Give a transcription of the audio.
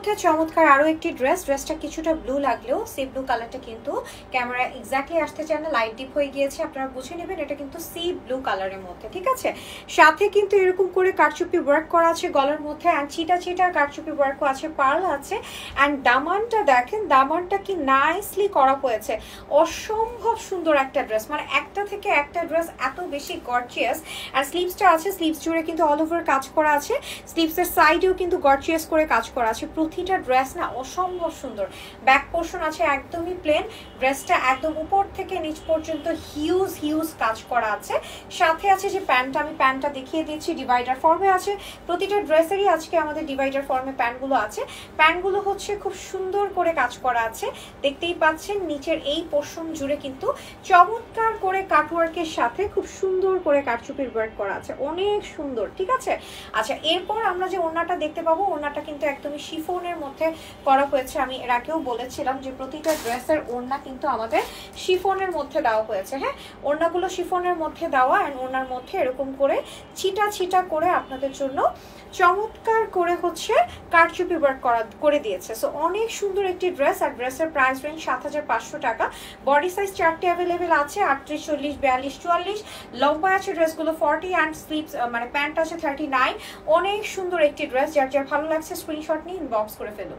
মধ্যে চমৎকার আরো একটি ড্রেসটা কিছুটা ব্লু লাগলেও সি ব্লু কালারটা কিন্তু ক্যামেরা এক্স্যাক্টলি আসতে চায় না, লাইট ডিপ হয়ে গিয়েছে, আপনারা বুঝে নেবেন এটা কিন্তু সি ব্লু কালারের মধ্যে, ঠিক আছে। সাথে কিন্তু এরকম করে কারচুপি ওয়ার্ক করা আছে গলার মধ্যে, অ্যান্ড চিটা কারচুপি ওয়ার্কও আছে, পার্ল আছে, অ্যান্ড দামানটা দেখেন, দামানটা কি নাইসলি করা হয়েছে, অসম্ভব সুন্দর একটা ড্রেস, মানে একটা থেকে একটা ড্রেস এত বেশি গর্জিয়াস। আর স্লিভসটা আছে, স্লিভস জুড়ে কিন্তু অল ওভার কাজ করা আছে, স্লিভসের সাইডেও কিন্তু গর্জিয়াস করে কাজ করা আছে, প্রতিটা ড্রেস না অসম্ভব সুন্দর। ব্যাক পোর্শন আছে একদমই প্লেন, ড্রেসটা একদম উপর থেকে নিচ পর্যন্ত হিউজ কাজ করা আছে। সাথে আছে যে প্যান্টটা, আমি প্যান্টটা দেখিয়ে দিচ্ছি, ডিভাইডার ফর্মে আছে, প্রতিটা ড্রেসেরই আজকে আমাদের ডিভাইডার ফর্মে প্যান্টগুলো আছে। প্যান্টগুলো হচ্ছে খুব সুন্দর করে কাজ করা আছে, দেখতেই পাচ্ছেন নিচের এই পোর্শন জুড়ে কিন্তু চমৎকার করে কাটওয়ার্কের সাথে খুব সুন্দর করে কারচুপির ওয়ার্ক করা আছে, অনেক সুন্দর, ঠিক আছে। আচ্ছা, এরপর আমরা যে ওড়নাটা দেখতে পাবো, ওড়নাটা কিন্তু একদমই শিফনের মধ্যে করা হয়েছে। আমি এর আগেও বলেছিলাম যে প্রতিটা ড্রেসের ওড়না কিন্তু আমাদের শিফনের মধ্যে দেওয়া হয়েছে, হ্যাঁ, ওড়নাগুলো শিফনের মধ্যে দেওয়া, অ্যান্ড ওড়নার মধ্যে এরকম করে ছিটা করে আপনাদের জন্য চমৎকার করে হচ্ছে কারচুপি ওয়ার্ক করে দিয়েছে। সো অনেক সুন্দর একটি ড্রেস, আর ড্রেসের প্রাইস রেঞ্জ ৭৫০০ টাকা। বডি সাইজ ৪টি অ্যাভেলেবেল আছে, ৩৮, ৪০, ৪২, ৪৪, লম্বা আছে ড্রেসগুলো 40, অ্যান্ড স্লিভস মানে প্যান্ট আছে 39। অনেক সুন্দর একটি ড্রেস, যার ভালো লাগছে স্ক্রিনশট নিয়ে ইনবক্স করে ফেলুন।